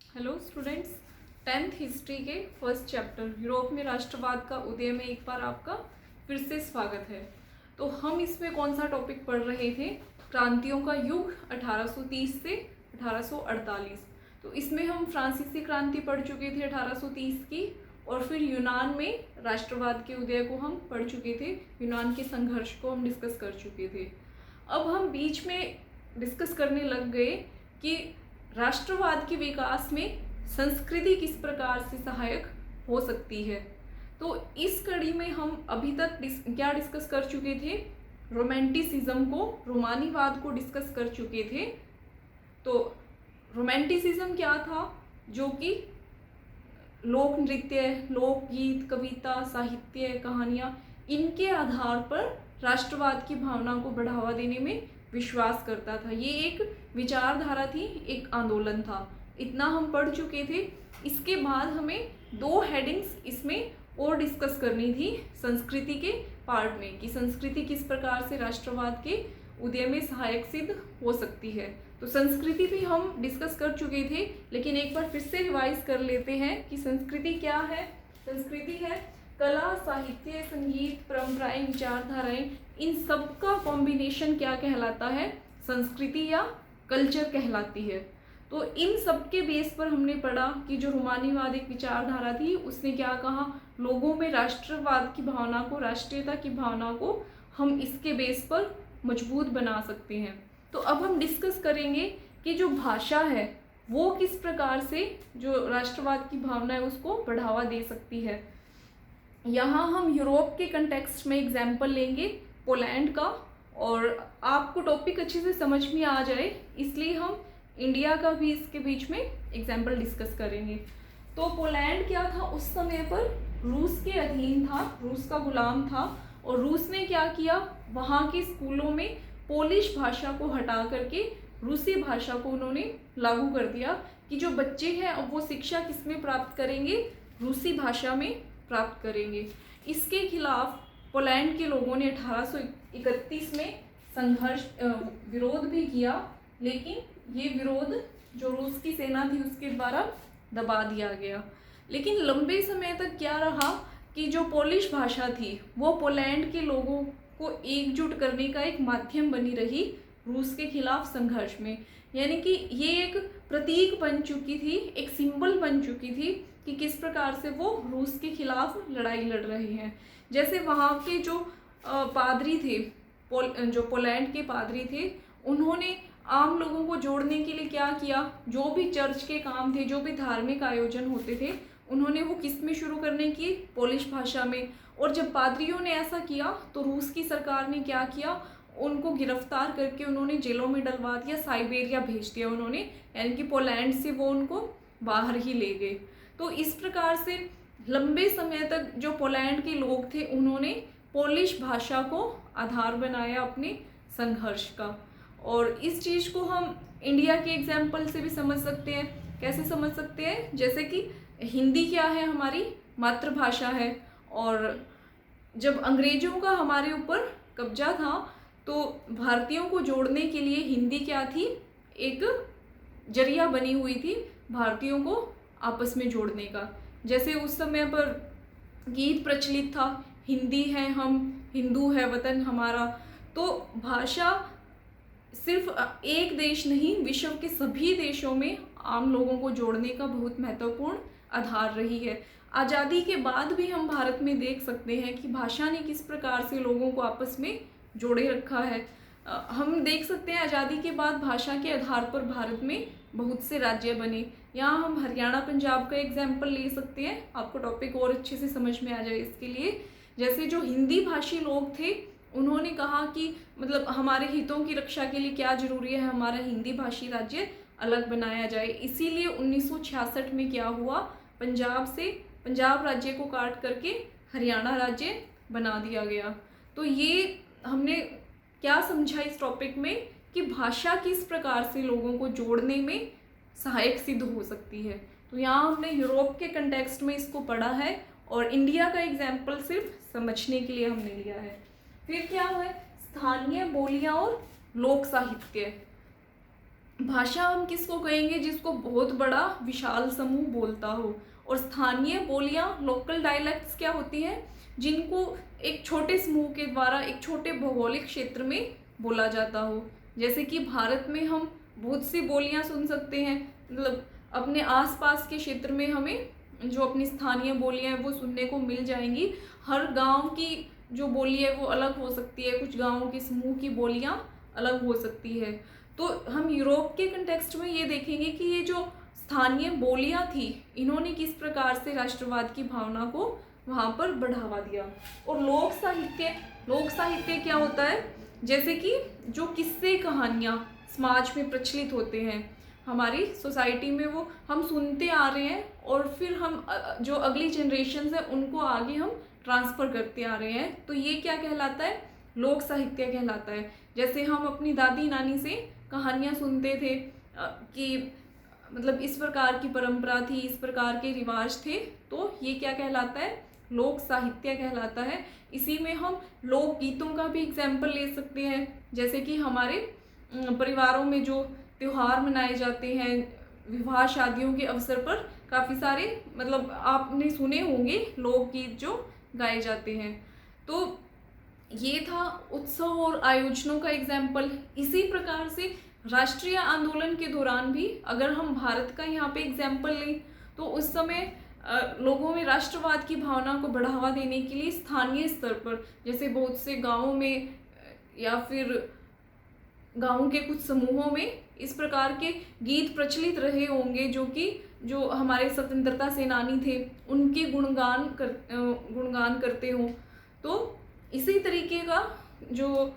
Hello students, 10th history के first chapter Europe में राष्ट्रवाद का उदय में एक बार आपका फिर से स्वागत है। तो हम इसमें कौन सा टॉपिक पढ़ रहे थे? क्रांतियों का युग 1830 से 1848। तो इसमें हम फ्रांसीसी क्रांति पढ़ चुके थे 1830 की, और फिर यूनान में राष्ट्रवाद के उदय को हम पढ़ चुके थे। यूनान के संघर्ष को हम डिस्कस कर चुके थे। अब हम बीच में डिस्कस करने लग गए कि राष्ट्रवाद के विकास में संस्कृति किस प्रकार से सहायक हो सकती है। तो इस कड़ी में हम अभी तक क्या डिस्कस कर चुके थे? रोमांटिसिज्म को, रोमानीवाद को डिस्कस कर चुके थे। तो रोमांटिसिज्म क्या था? जो कि लोक नृत्य, लोकगीत, कविता, साहित्य, कहानियाँ, इनके आधार पर राष्ट्रवाद की भावना को बढ़ावा देने में विश्वास करता था। ये एक विचारधारा थी, एक आंदोलन था। इतना हम पढ़ चुके थे। इसके बाद हमें दो हेडिंग्स इसमें और डिस्कस करनी थी संस्कृति के पार्ट में, कि संस्कृति किस प्रकार से राष्ट्रवाद के उदय में सहायक सिद्ध हो सकती है। तो संस्कृति भी हम डिस्कस कर चुके थे, लेकिन एक बार फिर से रिवाइज कर लेते हैं कि संस्कृति क्या है। संस्कृति है कला, साहित्य, संगीत, परंपराएं, विचारधाराएं, इन सब का कॉम्बिनेशन क्या कहलाता है? संस्कृति या कल्चर कहलाती है। तो इन सब के बेस पर हमने पढ़ा कि जो रोमानीवाद एक विचारधारा थी, उसने क्या कहा? लोगों में राष्ट्रवाद की भावना को, राष्ट्रीयता की भावना को हम इसके बेस पर मजबूत बना सकते हैं। तो अब हम डिस्कस करेंगे कि जो भाषा है वो किस प्रकार से जो राष्ट्रवाद की भावना है उसको बढ़ावा दे सकती है। यहाँ हम यूरोप के कंटेक्स्ट में एग्जाम्पल लेंगे पोलैंड का, और आपको टॉपिक अच्छे से समझ में आ जाए इसलिए हम इंडिया का भी इसके बीच में एग्जाम्पल डिस्कस करेंगे। तो पोलैंड क्या था? उस समय पर रूस के अधीन था, रूस का गुलाम था, और रूस ने क्या किया? वहाँ के स्कूलों में पोलिश भाषा को हटा करके रूसी भाषा को उन्होंने लागू कर दिया कि जो बच्चे हैं अब वो शिक्षा किस में प्राप्त करेंगे? रूसी भाषा में प्राप्त करेंगे। इसके खिलाफ पोलैंड के लोगों ने 1831 में संघर्ष, विरोध भी किया, लेकिन ये विरोध जो रूस की सेना थी उसके द्वारा दबा दिया गया। लेकिन लंबे समय तक क्या रहा कि जो पोलिश भाषा थी वो पोलैंड के लोगों को एकजुट करने का एक माध्यम बनी रही रूस के खिलाफ संघर्ष में। यानी कि ये एक प्रतीक बन चुकी थी, एक सिंबल बन चुकी थी कि किस प्रकार से वो रूस के खिलाफ लड़ाई लड़ रहे हैं। जैसे वहाँ के जो पादरी थे, जो पोलैंड के पादरी थे, उन्होंने आम लोगों को जोड़ने के लिए क्या किया? जो भी चर्च के काम थे, जो भी धार्मिक आयोजन होते थे, उन्होंने वो किस में शुरू करने की? पोलिश भाषा में। और जब पादरियों ने ऐसा किया तो रूस की सरकार ने क्या किया? उनको गिरफ्तार करके उन्होंने जेलों में डलवा दिया, साइबेरिया भेज दिया उन्होंने, यानी कि पोलैंड से वो उनको बाहर ही ले गए। तो इस प्रकार से लंबे समय तक जो पोलैंड के लोग थे उन्होंने पोलिश भाषा को आधार बनाया अपने संघर्ष का। और इस चीज़ को हम इंडिया के एग्जाम्पल से भी समझ सकते हैं। कैसे समझ सकते हैं? जैसे कि हिंदी क्या है? हमारी मातृभाषा है, और जब अंग्रेजों का हमारे ऊपर कब्जा था तो भारतीयों को जोड़ने के लिए हिंदी क्या थी? एक जरिया बनी हुई थी भारतीयों को आपस में जोड़ने का। जैसे उस समय पर गीत प्रचलित था, हिंदी है हम, हिंदू है वतन हमारा। तो भाषा सिर्फ एक देश नहीं, विश्व के सभी देशों में आम लोगों को जोड़ने का बहुत महत्वपूर्ण आधार रही है। आज़ादी के बाद भी हम भारत में देख सकते हैं कि भाषा ने किस प्रकार से लोगों को आपस में जोड़े रखा है। हम देख सकते हैं आज़ादी के बाद भाषा के आधार पर भारत में बहुत से राज्य बने। यहाँ हम हरियाणा, पंजाब का एग्जाम्पल ले सकते हैं, आपको टॉपिक और अच्छे से समझ में आ जाए इसके लिए। जैसे जो हिंदी भाषी लोग थे उन्होंने कहा कि मतलब हमारे हितों की रक्षा के लिए क्या जरूरी है, हमारा हिंदी भाषी राज्य अलग बनाया जाए। इसीलिए 1966 में क्या हुआ? पंजाब राज्य को काट करके हरियाणा राज्य बना दिया गया। तो ये हमने क्या समझा इस टॉपिक में कि भाषा किस प्रकार से लोगों को जोड़ने में सहायक सिद्ध हो सकती है। तो यहाँ हमने यूरोप के कंटेक्स्ट में इसको पढ़ा है, और इंडिया का एग्जाम्पल सिर्फ समझने के लिए हमने लिया है। फिर क्या है? स्थानीय बोलियां और लोक साहित्य। भाषा हम किसको कहेंगे? जिसको बहुत बड़ा विशाल समूह बोलता हो। और स्थानीय बोलियां, लोकल डायलेक्ट्स क्या होती हैं? जिनको एक छोटे समूह के द्वारा एक छोटे भौगोलिक क्षेत्र में बोला जाता हो। जैसे कि भारत में हम बहुत सी बोलियां सुन सकते हैं, मतलब अपने आसपास के क्षेत्र में हमें जो अपनी स्थानीय बोलियां हैं वो सुनने को मिल जाएंगी। हर गांव की जो बोली है वो अलग हो सकती है, कुछ गांवों के समूह की बोलियां अलग हो सकती है। तो हम यूरोप के कंटेक्स्ट में ये देखेंगे कि ये जो स्थानीय बोलियां थी, इन्होंने किस प्रकार से राष्ट्रवाद की भावना को वहाँ पर बढ़ावा दिया। और लोक साहित्य क्या होता है? जैसे कि जो किस्से कहानियाँ समाज में प्रचलित होते हैं हमारी सोसाइटी में, वो हम सुनते आ रहे हैं और फिर हम जो अगली जनरेशन है उनको आगे हम ट्रांसफ़र करते आ रहे हैं। तो ये क्या कहलाता है? लोक साहित्य कहलाता है। जैसे हम अपनी दादी नानी से कहानियाँ सुनते थे कि मतलब इस प्रकार की परंपरा थी, इस प्रकार के रिवाज थे, तो ये क्या कहलाता है? लोक साहित्य कहलाता है। इसी में हम लोकगीतों का भी एग्जाम्पल ले सकते हैं। जैसे कि हमारे परिवारों में जो त्योहार मनाए जाते हैं, विवाह शादियों के अवसर पर काफ़ी सारे मतलब आपने सुने होंगे लोकगीत जो गाए जाते हैं। तो ये था उत्सव और आयोजनों का एग्जाम्पल। इसी प्रकार से राष्ट्रीय आंदोलन के दौरान भी अगर हम भारत का यहाँ पे एग्जाम्पल लें तो उस समय लोगों में राष्ट्रवाद की भावना को बढ़ावा देने के लिए स्थानीय स्तर पर, जैसे बहुत से गांवों में या फिर गांवों के कुछ समूहों में इस प्रकार के गीत प्रचलित रहे होंगे जो हमारे स्वतंत्रता सेनानी थे उनके गुणगान करते हों। तो इसी तरीके का जो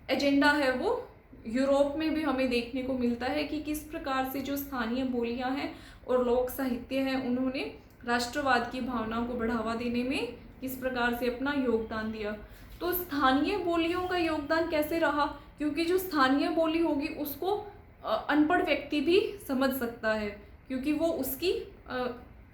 एजेंडा है वो यूरोप में भी हमें देखने को मिलता है कि किस प्रकार से जो स्थानीय बोलियां हैं और लोक साहित्य हैं उन्होंने राष्ट्रवाद की भावना को बढ़ावा देने में किस प्रकार से अपना योगदान दिया। तो स्थानीय बोलियों का योगदान कैसे रहा? क्योंकि जो स्थानीय बोली होगी उसको अनपढ़ व्यक्ति भी समझ सकता है, क्योंकि वो उसकी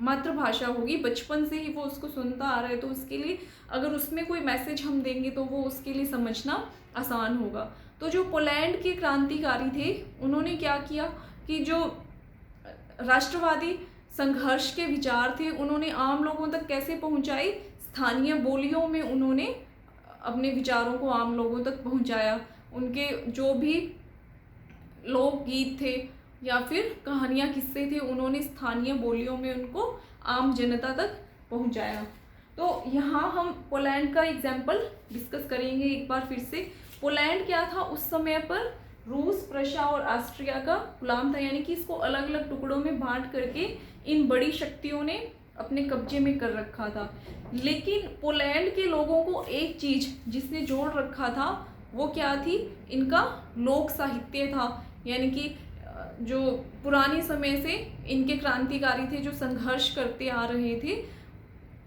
मातृभाषा होगी, बचपन से ही वो उसको सुनता आ रहा है, तो उसके लिए अगर उसमें कोई मैसेज हम देंगे तो वो उसके लिए समझना आसान होगा। तो जो पोलैंड के क्रांतिकारी थे उन्होंने क्या किया कि जो राष्ट्रवादी संघर्ष के विचार थे उन्होंने आम लोगों तक कैसे पहुंचाई? स्थानीय बोलियों में उन्होंने अपने विचारों को आम लोगों तक पहुंचाया। उनके जो भी लोकगीत थे या फिर कहानियाँ किस्से थे उन्होंने स्थानीय बोलियों में उनको आम जनता तक पहुंचाया। तो यहाँ हम पोलैंड का एग्जाम्पल डिस्कस करेंगे एक बार फिर से। पोलैंड क्या था? उस समय पर रूस, प्रशा और ऑस्ट्रिया का गुलाम था, यानी कि इसको अलग अलग टुकड़ों में बांट करके इन बड़ी शक्तियों ने अपने कब्जे में कर रखा था। लेकिन पोलैंड के लोगों को एक चीज़ जिसने जोड़ रखा था वो क्या थी? इनका लोक साहित्य था। यानी कि जो पुराने समय से इनके क्रांतिकारी थे जो संघर्ष करते आ रहे थे,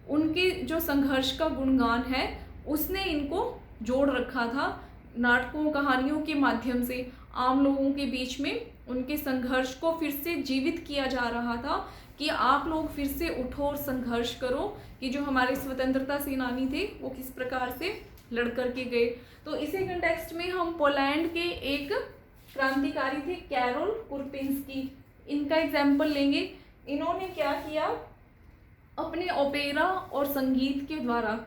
उनके जो संघर्ष का गुणगान है उसने इनको जोड़ रखा था। नाटकों, कहानियों के माध्यम से आम लोगों के बीच में उनके संघर्ष को फिर से जीवित किया जा रहा था कि आप लोग फिर से उठो और संघर्ष करो कि जो हमारे स्वतंत्रता सेनानी थे वो किस प्रकार से लड़ कर के गए। तो इसी कंटेक्स्ट में हम पोलैंड के एक क्रांतिकारी थे कैरोल कुरपिंस्की, इनका एग्जाम्पल लेंगे। इन्होंने क्या किया? अपने ओपेरा और संगीत के द्वारा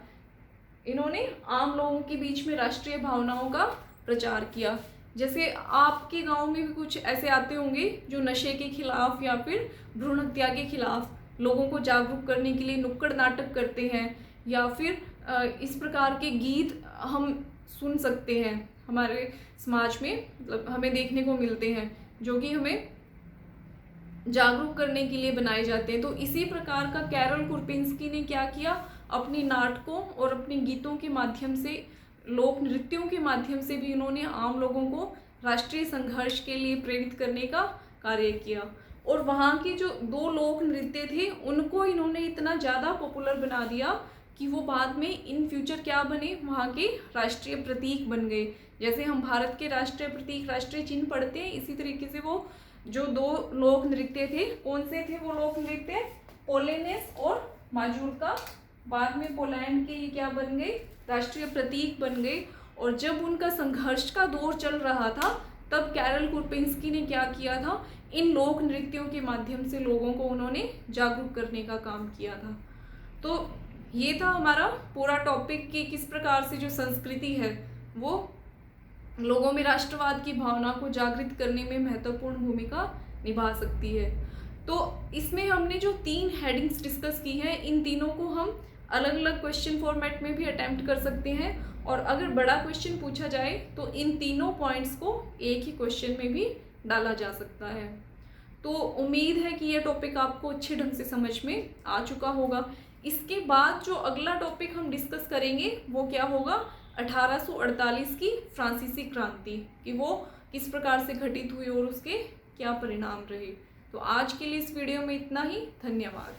इन्होंने आम लोगों के बीच में राष्ट्रीय भावनाओं का प्रचार किया। जैसे आपके गांव में भी कुछ ऐसे आते होंगे जो नशे के खिलाफ या फिर भ्रूण हत्या के खिलाफ लोगों को जागरूक करने के लिए नुक्कड़ नाटक करते हैं, या फिर इस प्रकार के गीत हम सुन सकते हैं हमारे समाज में, मतलब हमें देखने को मिलते हैं जो कि हमें जागरूक करने के लिए बनाए जाते हैं। तो इसी प्रकार का कैरोल कुरपिंस्की ने क्या किया? अपने नाटकों और अपने गीतों के माध्यम से, लोक नृत्यों के माध्यम से भी इन्होंने आम लोगों को राष्ट्रीय संघर्ष के लिए प्रेरित करने का कार्य किया। और वहाँ के जो 2 लोक नृत्य थे उनको इन्होंने इतना ज़्यादा पॉपुलर बना दिया कि वो बाद में इन फ्यूचर क्या बने? वहाँ के राष्ट्रीय प्रतीक बन गए। जैसे हम भारत के राष्ट्रीय प्रतीक, राष्ट्रीय चिन्ह पढ़ते हैं, इसी तरीके से वो जो 2 लोक नृत्य थे, कौन से थे वो लोक नृत्य? पोलेनेस और माजूर्का, बाद में पोलैंड के ये क्या बन गए? राष्ट्रीय प्रतीक बन गए। और जब उनका संघर्ष का दौर चल रहा था तब कैरल कुरपेंस्की ने क्या किया था, इन लोक नृत्यों के माध्यम से लोगों को उन्होंने जागरूक करने का काम किया था। तो ये था हमारा पूरा टॉपिक कि किस प्रकार से जो संस्कृति है वो लोगों में राष्ट्रवाद की भावना को जागृत करने में महत्वपूर्ण भूमिका निभा सकती है। तो इसमें हमने जो 3 हेडिंग्स डिस्कस की हैं, इन तीनों को हम अलग अलग क्वेश्चन फॉर्मेट में भी अटेम्प्ट कर सकते हैं, और अगर बड़ा क्वेश्चन पूछा जाए तो इन तीनों पॉइंट्स को एक ही क्वेश्चन में भी डाला जा सकता है। तो उम्मीद है कि ये टॉपिक आपको अच्छे ढंग से समझ में आ चुका होगा। इसके बाद जो अगला टॉपिक हम डिस्कस करेंगे वो क्या होगा, 1848 की फ्रांसीसी क्रांति, कि वो किस प्रकार से घटित हुई और उसके क्या परिणाम रहे। तो आज के लिए इस वीडियो में इतना ही। धन्यवाद।